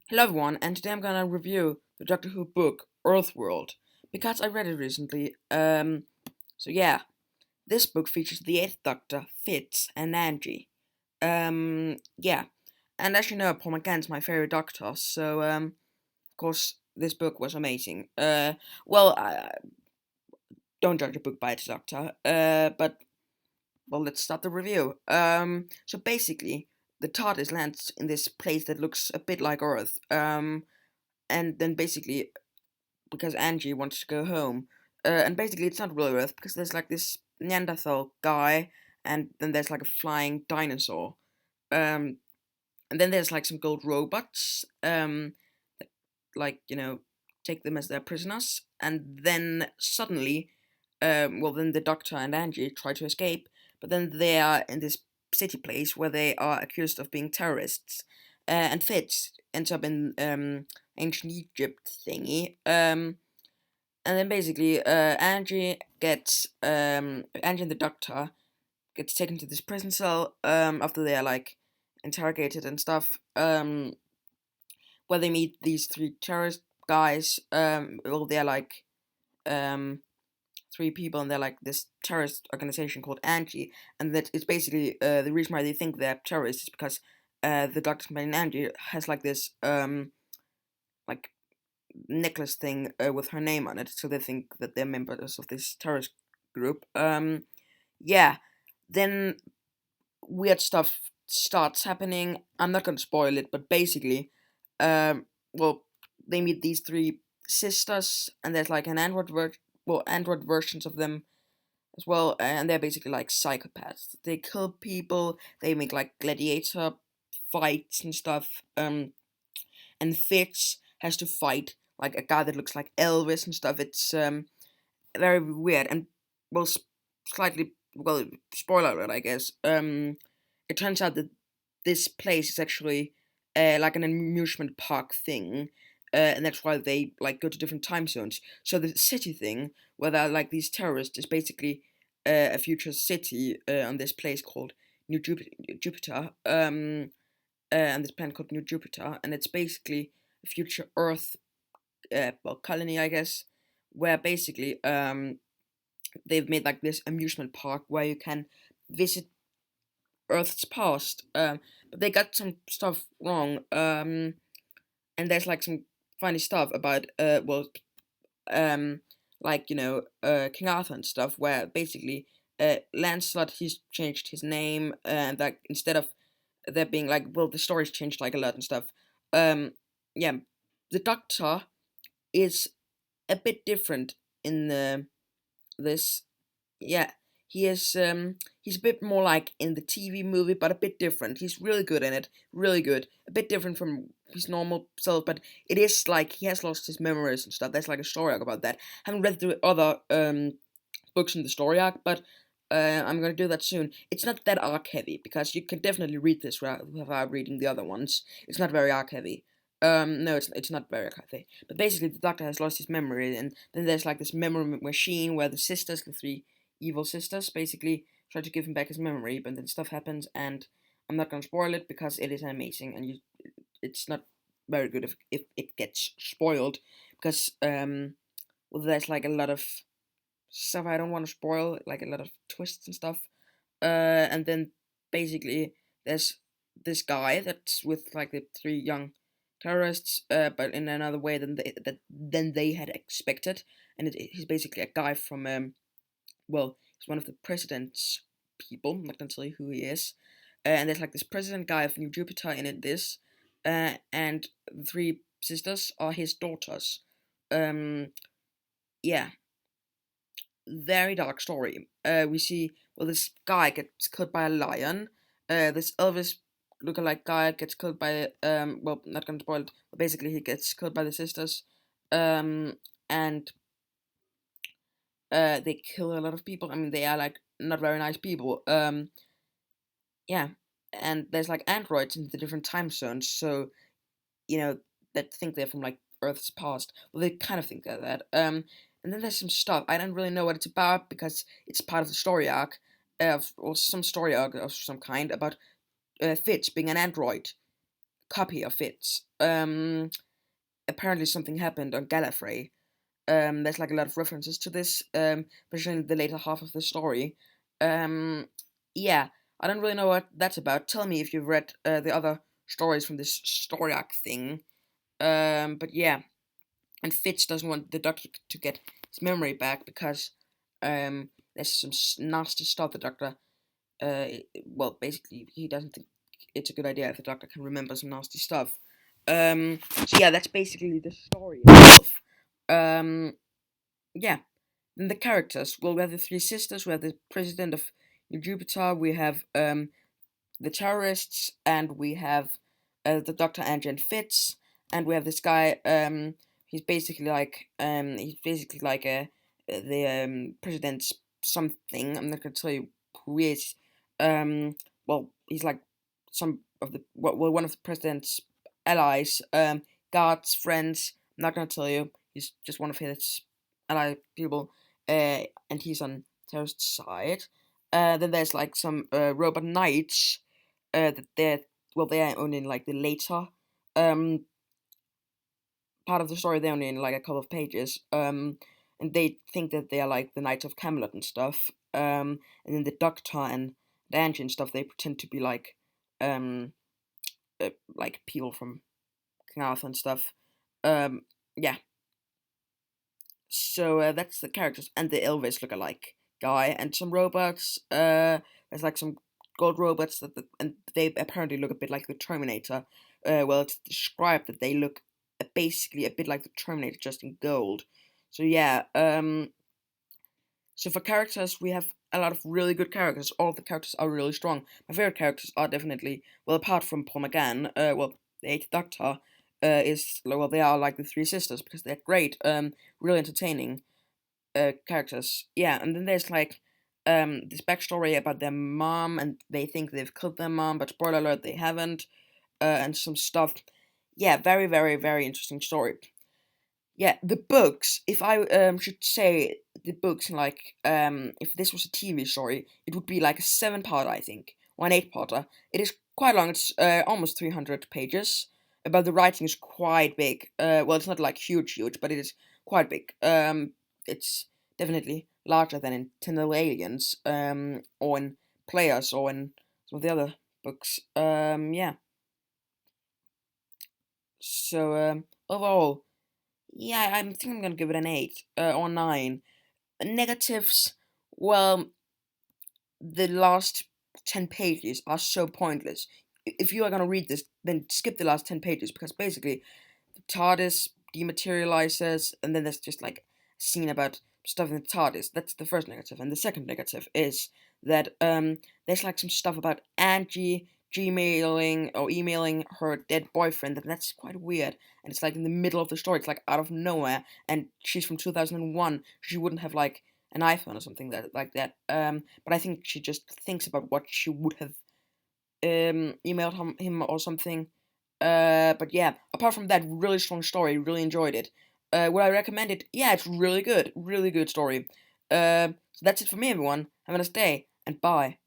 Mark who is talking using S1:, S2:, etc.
S1: Hello everyone, and today I'm gonna review the Doctor Who book Earthworld because I read it recently. So yeah, this book features the Eighth Doctor, Fitz, and Angie. Yeah, and as you know, Paul McGann's my favorite Doctor, so of course this book was amazing. Don't judge a book by its Doctor. But well, let's start the review. So basically, the TARDIS lands in this place that looks a bit like Earth. And then basically because Angie wants to go home. And basically, it's not real Earth because there's like this Neanderthal guy, and then there's like a flying dinosaur. Um, and then there's like some gold robots, that, like, take them as their prisoners. And then suddenly, then the Doctor and Angie try to escape, but then they are in this city place where they are accused of being terrorists. And Fitz ends up in ancient Egypt thingy. And then basically, Angie and the Doctor gets taken to this prison cell after they are like interrogated and stuff. Where they meet these three terrorist guys. They're like um three people, and they're like this terrorist organization called Angie, and that is basically the reason why they think they're terrorists is because the Doctor's companion Angie has like this like necklace thing with her name on it, so they think that they're members of this terrorist group. Yeah, then weird stuff starts happening. I'm not gonna spoil it, but basically, well, they meet these three sisters, and there's like an android versions of them as well, and they're basically like psychopaths. They kill people. They make like gladiator fights and stuff. And Fitz has to fight like a guy that looks like Elvis and stuff. It's very weird and well, slightly well, spoiler alert, I guess. It turns out that this place is actually like an amusement park thing. And that's why they like go to different time zones. So the city thing, where they're like these terrorists, is basically a future city on this place called Jupiter. And this planet called New Jupiter, and it's basically a future Earth, colony, I guess, where basically they've made like this amusement park where you can visit Earth's past. But they got some stuff wrong. And there's like some funny stuff about like King Arthur and stuff, where basically Lancelot he's changed his name, and like instead of there being like, well, the story's changed like a lot and stuff. Um, yeah, the Doctor is a bit different in this. Yeah, he's a bit more like in the TV movie, but a bit different. He's really good in it, really good. A bit different from his normal self, but it is like he has lost his memories and stuff. There's like a story arc about that. I haven't read the other books in the story arc, but I'm gonna do that soon. It's not that arc heavy because you can definitely read this without reading the other ones. It's not very arc heavy. No, it's not very arc heavy. But basically, the Doctor has lost his memory, and then there's like this memory machine where the sisters, the three evil sisters, basically try to give him back his memory. But then stuff happens, and I'm not gonna spoil it because it is amazing, and it's not very good if it gets spoiled because there's like a lot of stuff I don't want to spoil, like a lot of twists and stuff. And then basically there's this guy that's with like the three young terrorists, but in another way than they had expected, and he's basically a guy from he's one of the president's people. I'm not gonna tell you who he is. And there's like this president guy of New Jupiter in it. And the three sisters are his daughters. Um, yeah, very dark story. We see this guy gets killed by a lion. This Elvis lookalike guy gets killed by not gonna spoil it, but basically he gets killed by the sisters. And they kill a lot of people. I mean, they are like not very nice people. Yeah, and there's like androids in the different time zones, so you know that think they're from like Earth's past. Well, they kind of think they're that. And then there's some stuff I don't really know what it's about because it's part of the story arc, or some story arc of some kind about Fitz being an android. copy of it. Apparently something happened on Gallifrey. There's like a lot of references to this, especially in the later half of the story. Um, yeah, I don't really know what that's about. Tell me if you've read the other stories from this story arc thing. But yeah, and Fitz doesn't want the Doctor to get his memory back because there's some nasty stuff the Doctor. Well, basically, he doesn't think it's a good idea if the Doctor can remember some nasty stuff. So yeah, that's basically the story itself. Um, yeah, then the characters. Well, we have the three sisters. We have the president of New Jupiter. We have the terrorists, and we have the Doctor Agent Fitz, and we have this guy. He's basically like a the president's something. I'm not gonna tell you who he is. Well, he's like some of the well one of the president's allies, guards, friends. I'm not gonna tell you. He's just one of his ally people, and he's on terrorist side. Then there's like some robot knights that they are only in like the later um part of the story. They're only in like a couple of pages. And they think that they are like the Knights of Camelot and stuff. And then the Doctor and the Angie and stuff, they pretend to be um like people from King Arthur and stuff. Um, yeah. So that's the characters and the Elvis look alike guy and some robots. There's like some gold robots and they apparently look a bit like the Terminator. Well, it's described that they look basically a bit like the Terminator, just in gold. So yeah. So for characters, we have a lot of really good characters. All of the characters are really strong. My favorite characters are definitely well, apart from Paul McGann. Well, the Eighth Doctor. Is well, they are like the three sisters because they're great. Really entertaining characters. Yeah, and then there's like this backstory about their mom, and they think they've killed their mom, but spoiler alert, they haven't. And some stuff. Yeah, very, very, very interesting story. Yeah, the books. If I should say the books, like if this was a TV story, it would be like a seven-part, I think, or an eight-parter. It is quite long. It's almost 300 pages, but the writing is quite big. Well, it's not like huge, huge, but it is quite big. It's definitely larger than in Tindall Aliens, or in Players, or in some of the other books. Yeah. So overall, yeah, I think I'm gonna give it an eight or nine. Negatives, well, the last 10 pages are so pointless. If you are gonna read this, then skip the last 10 pages because basically the TARDIS dematerializes, and then there's just like a scene about stuff in the TARDIS. That's the first negative, and the second negative is that there's like some stuff about Angie Gmailing or emailing her dead boyfriend, and that's quite weird. And it's like in the middle of the story, it's like out of nowhere, and she's from 2001. She wouldn't have like an iPhone or something like that. But I think she just thinks about what she would have emailed him or something. But yeah, apart from that, really strong story. Really enjoyed it. Would I recommend it? Yeah, it's really good. Really good story. So that's it for me, everyone. Have a nice day, and bye.